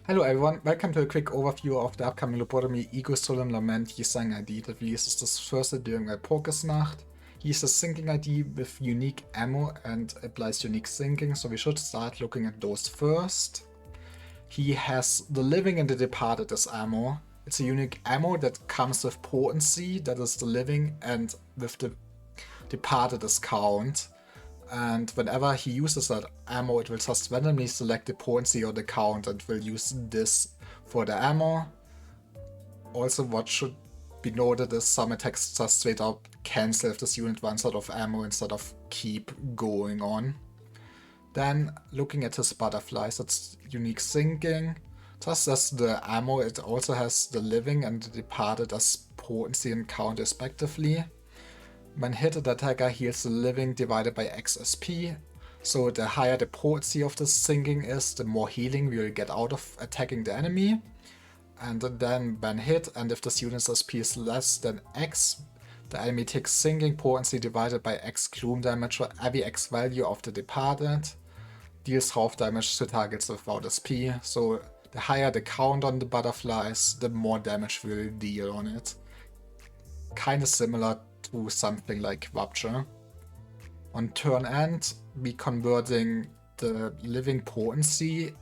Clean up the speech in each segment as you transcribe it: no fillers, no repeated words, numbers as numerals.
Hello everyone, welcome to a quick overview of the upcoming lobotomy Ego Solemn Lament Yi Sang ID that releases this Thursday during my Pokersnacht. He's a syncing ID with unique ammo and applies unique syncing, so we should start looking at those first. He has the Living and the Departed as ammo. It's a unique ammo that comes with potency, that is the Living, and with the Departed as count. And whenever he uses that ammo, it will just randomly select the potency or the count and will use this for the ammo. Also, what should be noted is some attacks just straight up cancel if this unit runs out of ammo instead of keep going on. Then, looking at his butterflies, it's unique syncing. Just as the ammo, it also has the Living and the Departed as potency and count respectively. When hit, the attacker heals the living divided by X SP, so the higher the potency of the syncing is, the more healing we will get out of attacking the enemy. And then when hit, and if this unit's SP is less than X, the enemy takes syncing potency divided by X gloom damage for every X value of the departed, deals half damage to targets without SP, so the higher the count on the butterflies, the more damage we'll deal on it. Kinda similar to something like Rupture. On turn end, we converting the living potency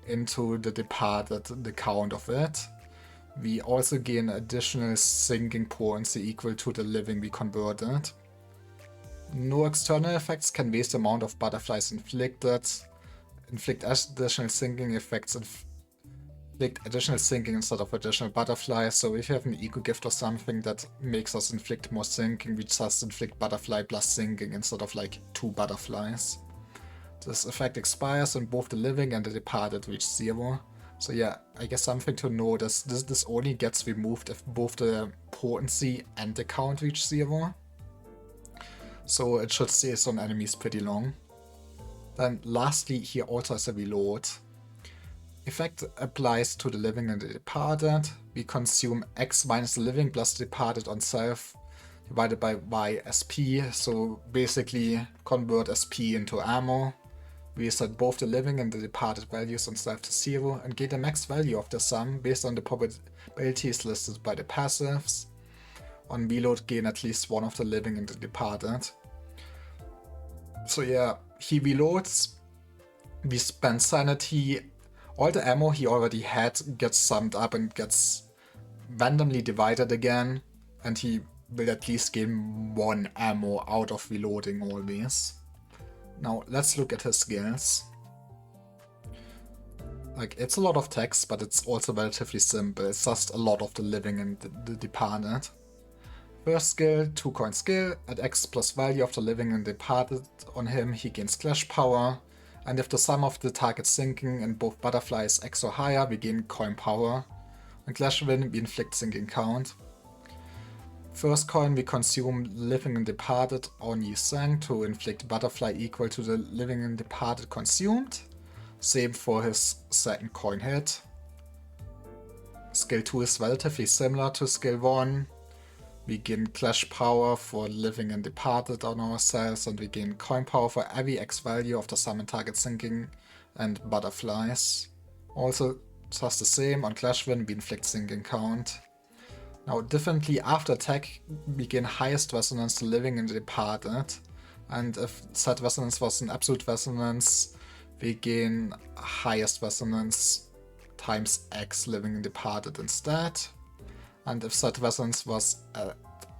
into the departed, the count of it. We also gain additional syncing potency equal to the living we converted. No external effects can waste the amount of butterflies inflicted. Inflict additional syncing effects, additional syncing instead of additional butterflies, so if you have an eco gift or something that makes us inflict more syncing, we just inflict butterfly plus syncing instead of like 2 butterflies. This effect expires when both the living and the departed reach 0. So yeah, I guess something to note is this only gets removed if both the potency and the count reach 0. So it should stay on enemies pretty long. Then lastly, he also has a reload. Effect applies to the living and the departed. We consume X minus the living plus the departed on self divided by Y SP, so basically convert SP into ammo. We set both the living and the departed values on self to 0 and gain the max value of the sum based on the probabilities listed by the passives. On reload, gain at least one of the living and the departed. So yeah, he reloads. We spend sanity. All the ammo he already had gets summed up and gets randomly divided again, and he will at least gain 1 ammo out of reloading always. Now let's look at his skills. Like, it's a lot of text, but it's also relatively simple. It's just a lot of the living and the departed. First skill, 2 coin skill. At X plus value of the living and departed on him, he gains clash power. And if the sum of the target syncing and both butterflies X or higher, we gain coin power. On Clash Win, we inflict syncing count. First coin, we consume Living and Departed on Yi Sang to inflict butterfly equal to the Living and Departed consumed. Same for his second coin hit. Skill 2 is relatively similar to skill 1. We gain clash power for living and departed on ourselves, and we gain coin power for every X value of the summon target syncing and butterflies. Also, just the same, on Clash Win we inflict syncing count. Now, differently, after attack we gain highest resonance to living and departed, and if said resonance was an absolute resonance, we gain highest resonance times X living and departed instead. And if said resonance was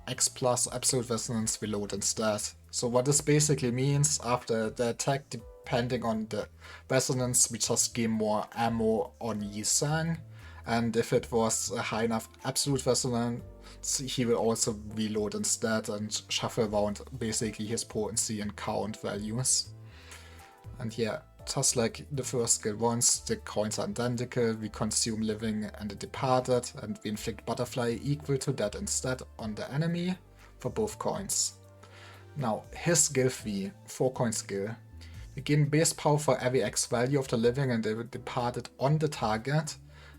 X plus absolute resonance, we load instead. So what this basically means, after the attack, depending on the resonance, we just gain more ammo on Yi Sang. And if it was a high enough absolute resonance, he will also reload instead and shuffle around basically his potency and count values. And yeah, just like the first skill once, the coins are identical, we consume living and the departed, and we inflict butterfly equal to that instead on the enemy for both coins. Now, his skill 3, 4 coin skill. We gain base power for every X value of the living and the departed on the target,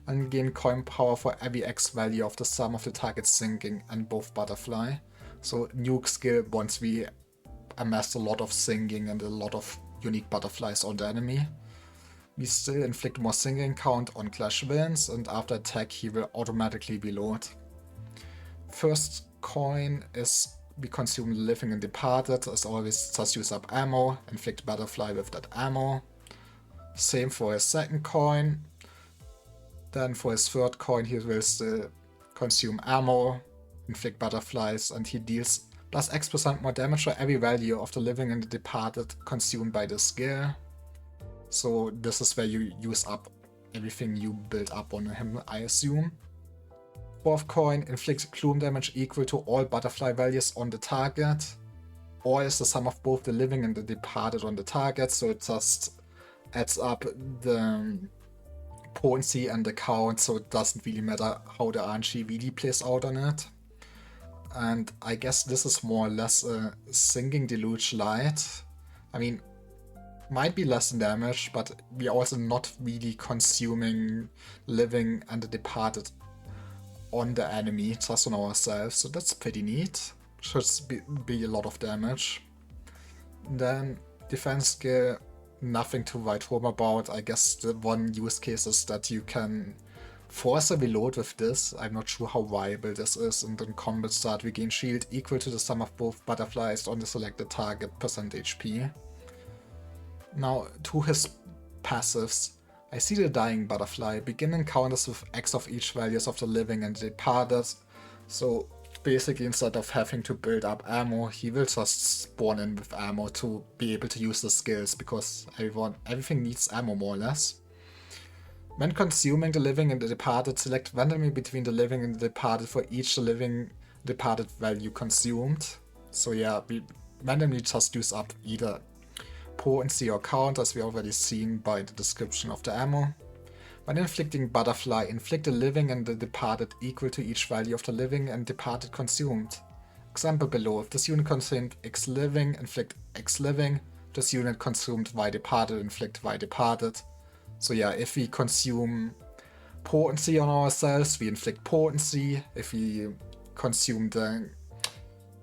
and gain coin power for every X value of the sum of the target syncing and both butterfly. So nuke skill once we amassed a lot of syncing and a lot of unique butterflies on the enemy. we still inflict more singing count on Clash Villains, and after attack he will automatically reload. First coin is we consume Living and Departed, as always just use up ammo, inflict Butterfly with that ammo. Same for his second coin. Then for his third coin he will still consume ammo, inflict butterflies, and he deals plus X% more damage for every value of the Living and the Departed consumed by the skill. So this is where you use up everything you build up on him, I assume. Fourth coin inflicts plume damage equal to all butterfly values on the target, or is the sum of both the Living and the Departed on the target, so it just adds up the potency and the count, so it doesn't really matter how the RNG really plays out on it. And I guess this is more or less a Sinking Deluge light. I mean, might be less damage, but we're also not really consuming Living and the Departed on the enemy, just on ourselves, so that's pretty neat. Should be a lot of damage. Then defense skill, nothing to write home about. I guess the one use case is that you can force a reload with this. I'm not sure how viable this is, and then combat start we gain shield equal to the sum of both butterflies on the selected target percent HP. Now to his passives. I see the Dying Butterfly. Begin encounters with X of each values of the Living and the Departed. So basically instead of having to build up ammo, he will just spawn in with ammo to be able to use the skills, because everything needs ammo more or less. When consuming the Living and the Departed, select randomly between the Living and the Departed for each Living Departed value consumed. So yeah, we randomly just use up either potency or count, as we already seen by the description of the ammo. When inflicting Butterfly, inflict the Living and the Departed equal to each value of the Living and Departed consumed. Example below, if this unit consumed X Living, inflict X Living. If this unit consumed Y Departed, inflict Y Departed. So yeah, if we consume potency on ourselves, we inflict potency. If we consume the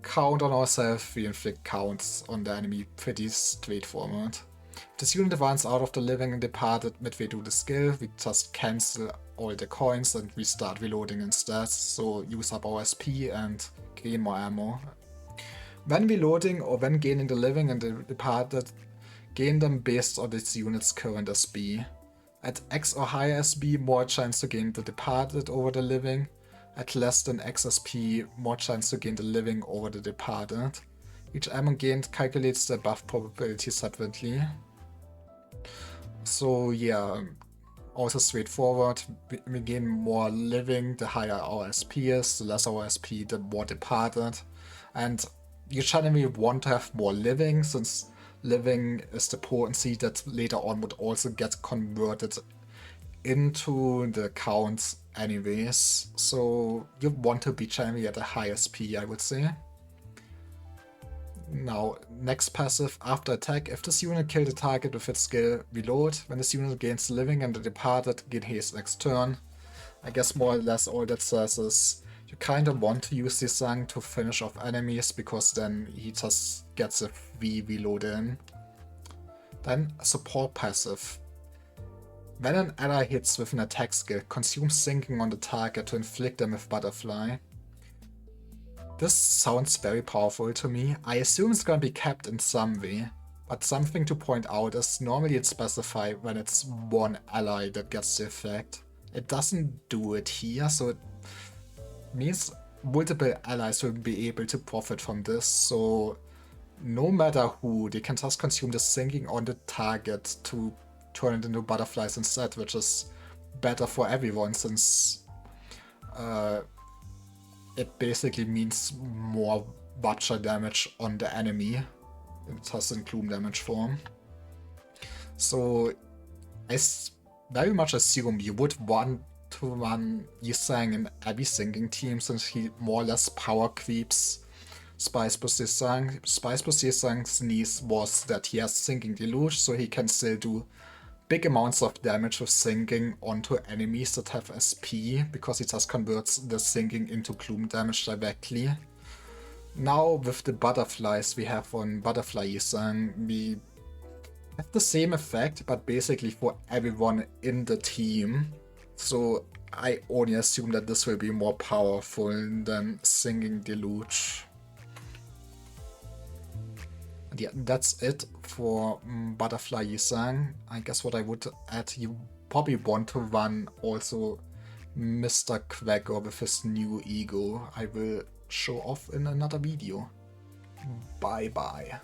count on ourselves, we inflict counts on the enemy. Pretty straightforward. If this unit advances out of the Living and Departed midway through the skill, we just cancel all the coins and we start reloading instead, so use up our SP and gain more ammo. When reloading or when gaining the Living and the Departed, gain them based on its unit's current SB. At X or higher SB, more chance to gain the Departed over the Living. At less than X SP, more chance to gain the Living over the Departed. Each ammo gained calculates the buff probability separately. So yeah, also straightforward. We gain more Living the higher our SP is, the less our SP the more Departed. And you generally want to have more Living, since Living is the potency that later on would also get converted into the counts anyways, so you want to be generally at a high SP, I would say. Now, next passive, after attack, if this unit kills the target with its skill, reload. When this unit gains the Living and the Departed, gain haste next turn. I guess more or less all that says is you kinda want to use Yi Sang to finish off enemies, because then he just gets a free reload in. Then support passive. When an ally hits with an attack skill, consume Sinking on the target to inflict them with Butterfly. This sounds very powerful to me. I assume it's gonna be capped in some way, but something to point out is normally it's specified when it's one ally that gets the effect. It doesn't do it here, so it means multiple allies will be able to profit from this, so no matter who, they can just consume the Sinking on the target to turn it into butterflies instead, which is better for everyone, since it basically means more butcher damage on the enemy. It has in plume damage form. So I very much assume you would want to run Yi Sang in every Sinking team, since he more or less power creeps Spice Boost Yi Sang. Spice Boost Yi Sang's niece was that he has Sinking Deluge, so he can still do big amounts of damage with Sinking onto enemies that have SP, because he just converts the Sinking into plume damage directly. Now with the butterflies we have on Butterfly Yi Sang, we have the same effect, but basically for everyone in the team. So I only assume that this will be more powerful than Singing Deluge. And yeah, that's it for Butterfly Yi Sang. I guess what I would add, you probably want to run also Mr. Quacker with his new ego. I will show off in another video. Bye bye.